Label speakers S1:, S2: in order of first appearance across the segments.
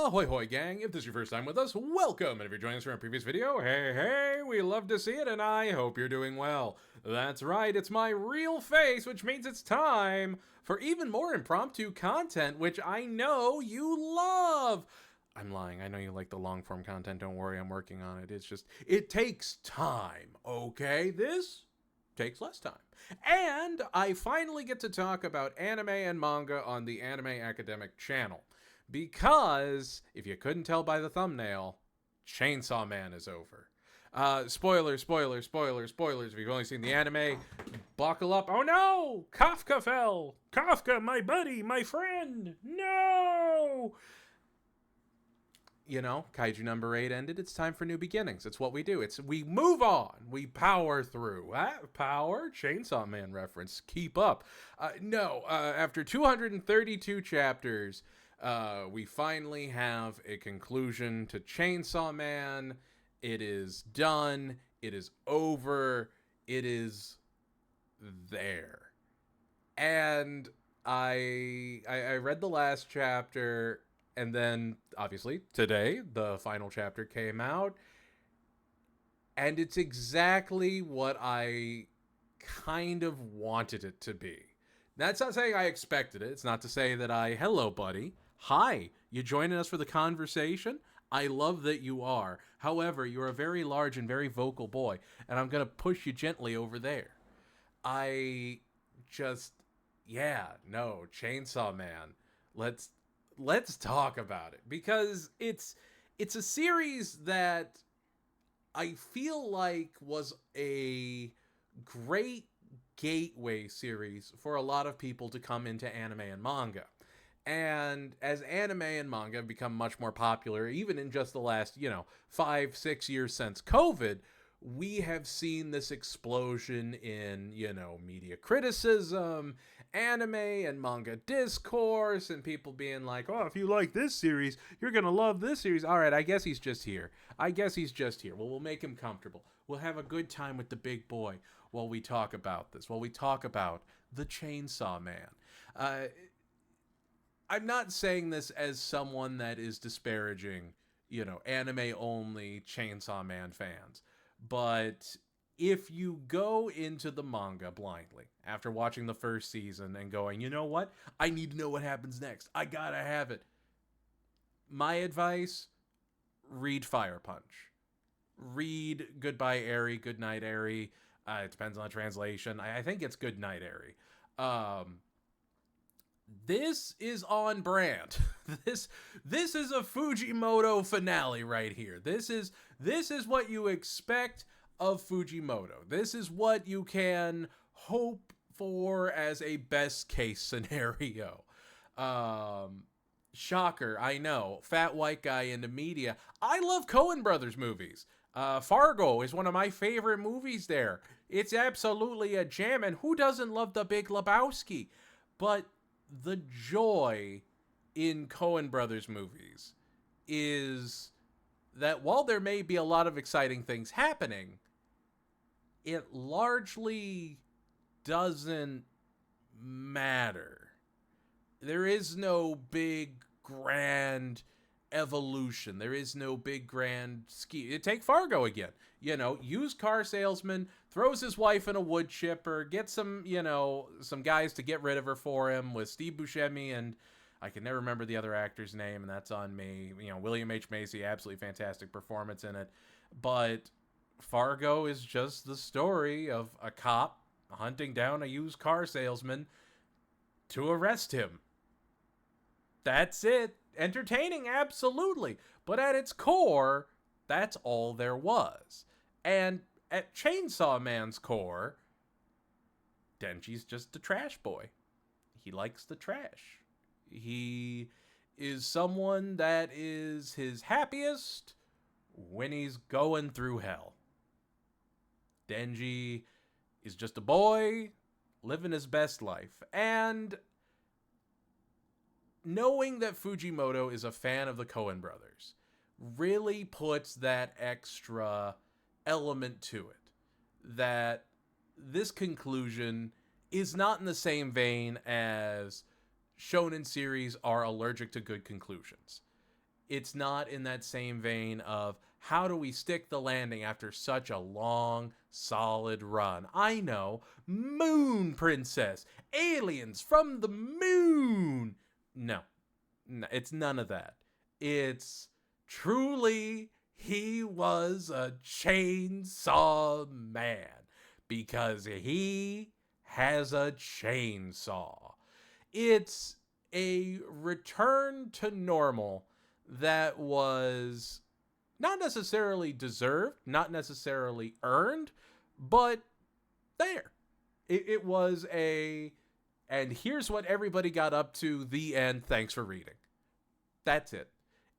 S1: Ahoy hoy gang, if this is your first time with us, welcome, and if you're joining us from a previous video, hey, we love to see it, and I hope you're doing well. That's right, it's my real face, which means it's time for even more impromptu content, which I know you love. I'm lying, I know you like the long-form content, don't worry, I'm working on it. It's just, it takes time, okay? This takes less time. And I finally get to talk about anime and manga on the Anime Academic channel. Because, if you couldn't tell by the thumbnail, Chainsawman is over. Spoilers. If you've only seen the anime, buckle up. Oh no! Kafka fell! Kafka, my buddy, my friend! No! You know, Kaiju number 8 ended. It's time for new beginnings. It's what we do. We move on. We power through. Power? Chainsaw Man reference. Keep up. After 232 chapters, we finally have a conclusion to Chainsaw Man. It is done. It is over. It is there. And I read the last chapter. And then, obviously, today, the final chapter came out. And it's exactly what I kind of wanted it to be. That's not saying I expected it. It's not to say that hello, buddy. Hi, you joining us for the conversation? I love that you are. However, you're a very large and very vocal boy. And I'm going to push you gently over there. Chainsaw Man. Let's talk about it, because it's a series that I feel like was a great gateway series for a lot of people to come into anime and manga. And as anime and manga have become much more popular, even in just the last, 5-6 years since COVID, we have seen this explosion in, media criticism, anime and manga discourse, and people being like, oh, if you like this series, you're going to love this series. All right, I guess he's just here. Well, we'll make him comfortable. We'll have a good time with the big boy while we talk about this, while we talk about the Chainsaw Man. I'm not saying this as someone that is disparaging, anime-only Chainsaw Man fans. But if you go into the manga blindly after watching the first season and going, you know what? I need to know what happens next. I gotta have it. My advice, read Fire Punch. Read Goodbye Eri, Goodnight Eri. It depends on the translation. I think it's Goodnight Eri. This is on brand. This is a Fujimoto finale right here. This is what you expect of Fujimoto. This is what you can hope for as a best case scenario. Shocker, I know. Fat white guy into media. I love Coen Brothers movies. Fargo is one of my favorite movies there. It's absolutely a jam, and who doesn't love The Big Lebowski? But the joy in Coen Brothers movies is that while there may be a lot of exciting things happening, it largely doesn't matter. There is no big, grand evolution. There is no big, grand ski. Take Fargo again. Used car salesman, throws his wife in a wood chipper, gets some guys to get rid of her for him with Steve Buscemi, and I can never remember the other actor's name, and that's on me. William H. Macy, absolutely fantastic performance in it. But Fargo is just the story of a cop hunting down a used car salesman to arrest him. That's it. Entertaining, absolutely. But at its core, that's all there was. And at Chainsaw Man's core, Denji's just a trash boy. He likes the trash. He is someone that is his happiest when he's going through hell. Denji is just a boy living his best life. And knowing that Fujimoto is a fan of the Coen Brothers really puts that extra element to it. That this conclusion is not in the same vein as shonen series are allergic to good conclusions. It's not in that same vein of how do we stick the landing after such a long, solid run. I know, Moon Princess, aliens from the moon. No, it's none of that. It's truly he was a chainsaw man because he has a chainsaw. It's a return to normal that was not necessarily deserved, not necessarily earned, but there. It was a, and here's what everybody got up to, the end, thanks for reading. That's it.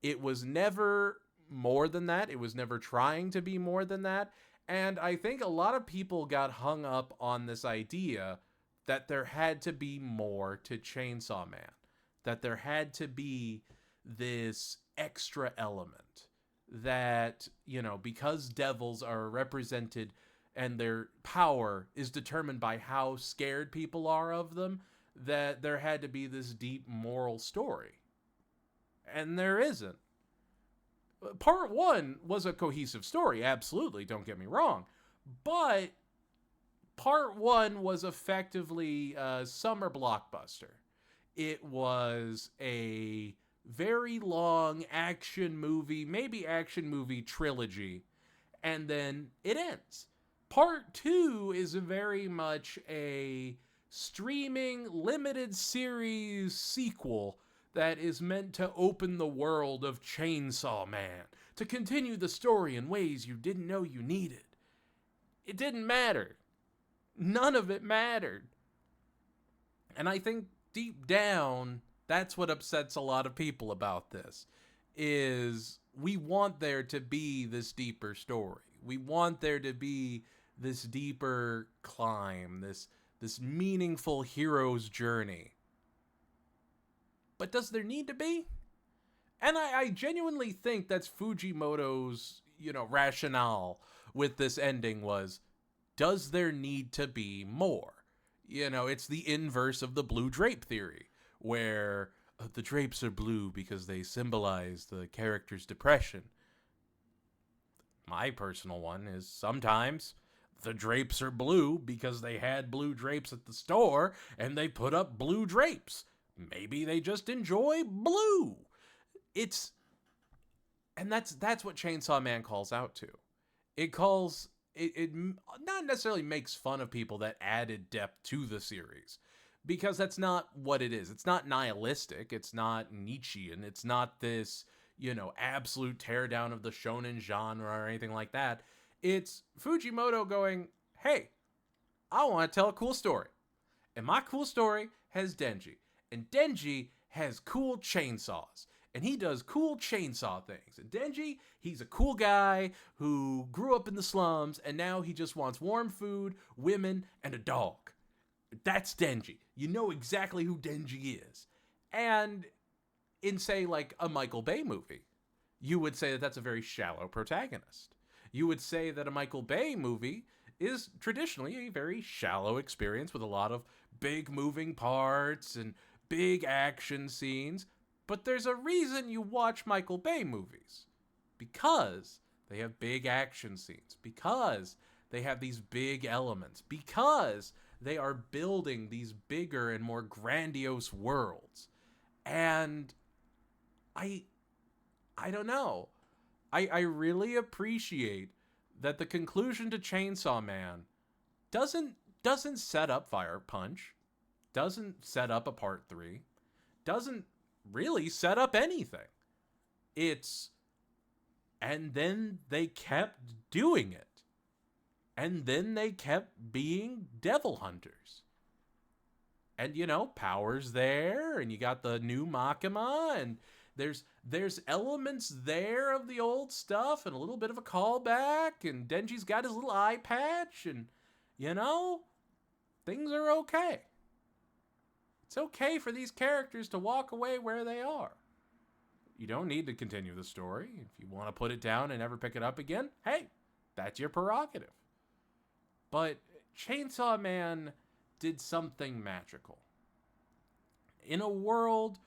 S1: It was never more than that. It was never trying to be more than that. And I think a lot of people got hung up on this idea that there had to be more to Chainsaw Man, that there had to be this extra element that, you know, because devils are represented and their power is determined by how scared people are of them, that there had to be this deep moral story. And there isn't. Part one was a cohesive story, absolutely, don't get me wrong. But part one was effectively a summer blockbuster. It was a very long action movie, maybe action movie trilogy, and then it ends. Part two is very much a streaming limited series sequel that is meant to open the world of Chainsaw Man, to continue the story in ways you didn't know you needed. It didn't matter. None of it mattered. And I think deep down, that's what upsets a lot of people about this, is we want there to be this deeper story. We want there to be this deeper climb, this meaningful hero's journey. But does there need to be? And I genuinely think that's Fujimoto's, rationale with this ending was, does there need to be more? It's the inverse of the blue drape theory, where the drapes are blue because they symbolize the character's depression. My personal one is sometimes the drapes are blue because they had blue drapes at the store and they put up blue drapes. Maybe they just enjoy blue. And that's what Chainsaw Man calls out to. It not necessarily makes fun of people that added depth to the series, because that's not what it is. It's not nihilistic. It's not Nietzschean. It's not this, absolute teardown of the shonen genre or anything like that. It's Fujimoto going, hey, I want to tell a cool story. And my cool story has Denji. And Denji has cool chainsaws. And he does cool chainsaw things. And Denji, he's a cool guy who grew up in the slums, and now he just wants warm food, women, and a dog. That's Denji. You know exactly who Denji is. And in, say, like a Michael Bay movie, you would say that that's a very shallow protagonist. You would say that a Michael Bay movie is traditionally a very shallow experience with a lot of big moving parts and big action scenes. But there's a reason you watch Michael Bay movies. Because they have big action scenes. Because they have these big elements. Because they are building these bigger and more grandiose worlds. And I don't know. I really appreciate that the conclusion to Chainsaw Man doesn't set up Fire Punch. Doesn't set up a part 3. Doesn't really set up anything. And then they kept doing it. And then they kept being devil hunters. And, power's there, and you got the new Makima, and there's elements there of the old stuff, and a little bit of a callback, and Denji's got his little eye patch, and, things are okay. It's okay for these characters to walk away where they are. You don't need to continue the story. If you want to put it down and never pick it up again, hey, that's your prerogative. But Chainsaw Man did something magical. In a world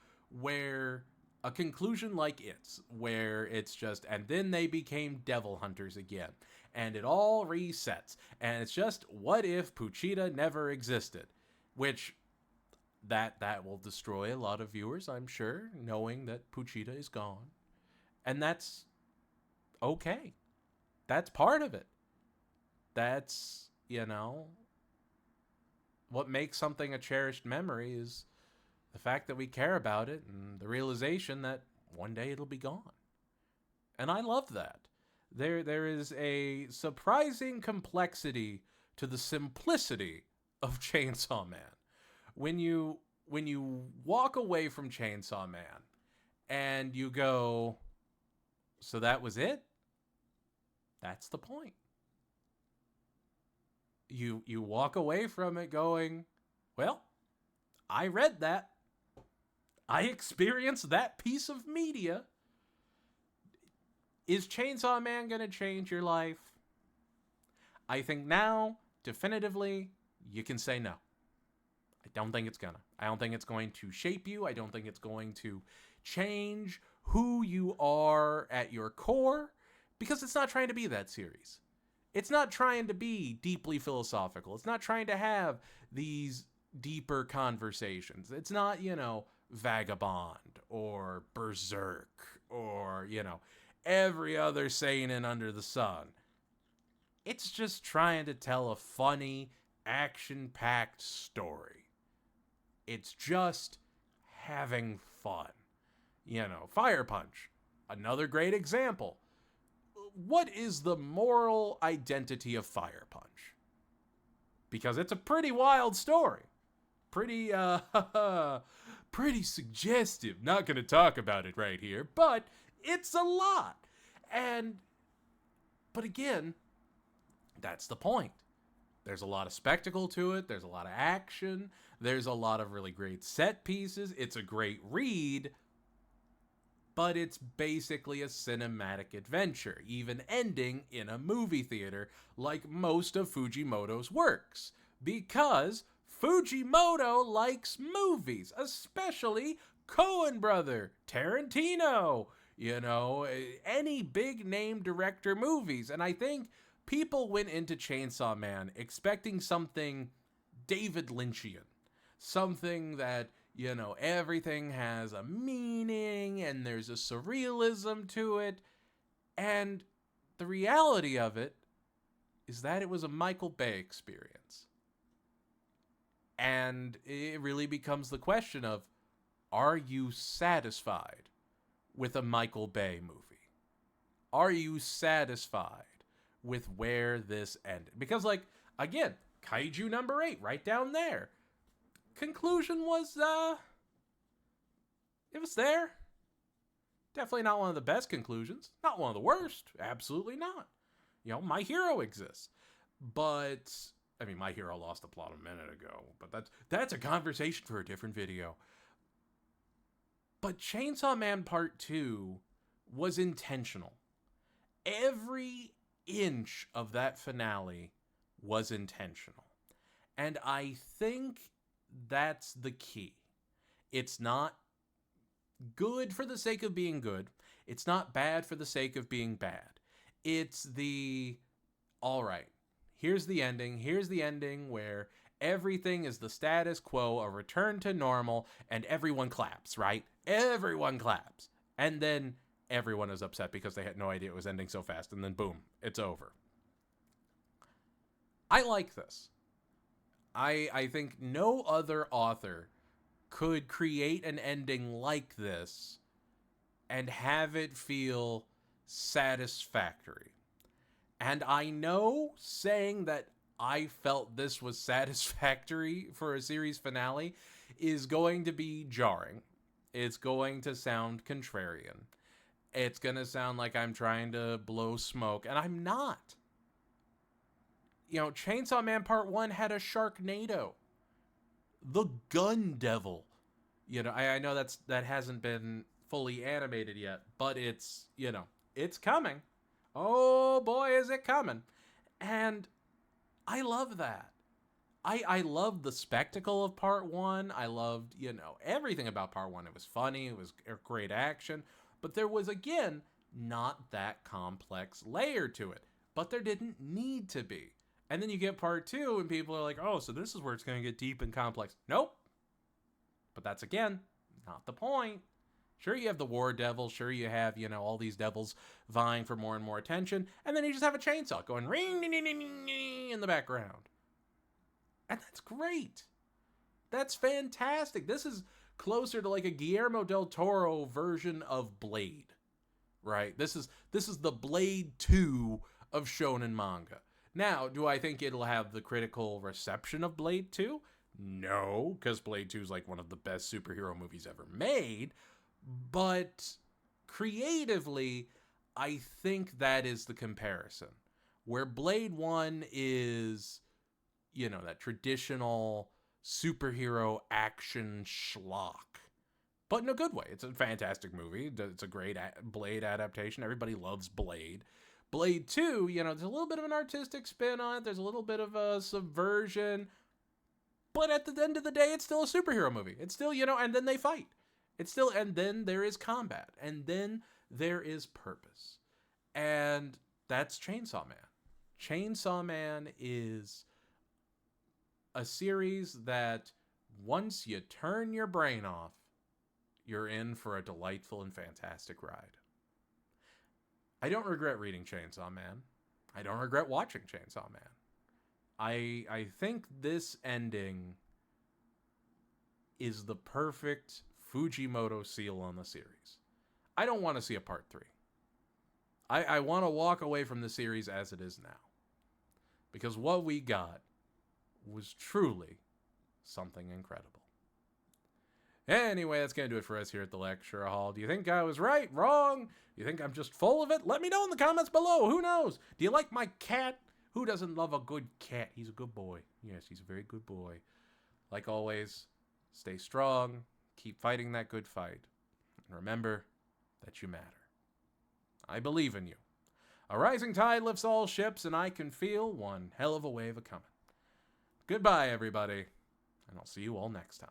S1: where A conclusion like it's, where it's just, and then they became devil hunters again, and it all resets, and it's just, what if Pochita never existed? Which, that will destroy a lot of viewers, I'm sure, knowing that Pochita is gone. And that's okay. That's part of it. That's, what makes something a cherished memory is the fact that we care about it and the realization that one day it'll be gone. And I love that. There is a surprising complexity to the simplicity of Chainsaw Man. When you walk away from Chainsaw Man and you go, so that was it? That's the point. You walk away from it going, well, I read that. I experienced that piece of media. Is Chainsaw Man going to change your life? I think now, definitively, you can say no. I don't think it's gonna. I don't think it's going to shape you. I don't think it's going to change who you are at your core, because it's not trying to be that series. It's not trying to be deeply philosophical. It's not trying to have these deeper conversations. It's not, Vagabond or Berserk or, every other seinen under the sun. It's just trying to tell a funny, action-packed story. It's just having fun. Fire Punch, another great example. What is the moral identity of Fire Punch? Because it's a pretty wild story. Pretty suggestive. Not going to talk about it right here, but it's a lot. But again, that's the point. There's a lot of spectacle to it. There's a lot of action. There's a lot of really great set pieces. It's a great read, but it's basically a cinematic adventure, even ending in a movie theater like most of Fujimoto's works. Because Fujimoto likes movies, especially Coen Brother, Tarantino, any big name director movies. And I think people went into Chainsaw Man expecting something David Lynchian, something that, everything has a meaning and there's a surrealism to it. And the reality of it is that it was a Michael Bay experience. And it really becomes the question of, are you satisfied with a Michael Bay movie? Are you satisfied with where this ended? Because, again, Kaiju number 8, right down there. Conclusion was, it was there. Definitely not one of the best conclusions. Not one of the worst. Absolutely not. My hero exists. But, My Hero lost the plot a minute ago. But that's a conversation for a different video. But Chainsaw Man Part 2 was intentional. Every inch of that finale was intentional. And I think that's the key. It's not good for the sake of being good. It's not bad for the sake of being bad. It's all right, here's the ending where everything is the status quo, a return to normal, and everyone claps, right? Everyone claps. And then everyone is upset because they had no idea it was ending so fast, and then boom, it's over. I like this. I think no other author could create an ending like this and have it feel satisfactory. And I know saying that I felt this was satisfactory for a series finale is going to be jarring. It's going to sound contrarian. It's going to sound like I'm trying to blow smoke, and I'm not. Chainsaw Man Part 1 had a Sharknado. The Gun Devil. I know that hasn't been fully animated yet, but it's coming. Oh boy, is it coming. And I love that. I loved the spectacle of part one. I loved, everything about part one. It was funny. It was great action. But there was, again, not that complex layer to it. But there didn't need to be. And then you get part two and people are like, oh, so this is where it's going to get deep and complex. Nope. But that's, again, not the point. Sure, you have the war devil. Sure, you have, all these devils vying for more and more attention. And then you just have a chainsaw going ring, ding, ding, ding, ding, in the background. And that's great. That's fantastic. This is closer to like a Guillermo del Toro version of Blade, right? This is the Blade 2 of shonen manga. Now, do I think it'll have the critical reception of Blade 2? No, because Blade 2 is like one of the best superhero movies ever made. But creatively, I think that is the comparison. Where Blade 1 is, that traditional superhero action schlock. But in a good way. It's a fantastic movie. It's a great Blade adaptation. Everybody loves Blade. Blade 2, there's a little bit of an artistic spin on it. There's a little bit of a subversion. But at the end of the day, it's still a superhero movie. It's still, and then they fight. It's still, and then there is combat. And then there is purpose. And that's Chainsaw Man. Chainsaw Man is a series that once you turn your brain off, you're in for a delightful and fantastic ride. I don't regret reading Chainsaw Man. I don't regret watching Chainsaw Man. I think this ending is the perfect Fujimoto seal on the series. I don't want to see a part 3. I want to walk away from the series as it is now. Because what we got was truly something incredible. Anyway, that's going to do it for us here at the Lecture Hall. Do you think I was right? Wrong? Do you think I'm just full of it? Let me know in the comments below. Who knows? Do you like my cat? Who doesn't love a good cat? He's a good boy. Yes, he's a very good boy. Like always, stay strong. Keep fighting that good fight. And remember that you matter. I believe in you. A rising tide lifts all ships, and I can feel one hell of a wave a-coming. Goodbye, everybody, and I'll see you all next time.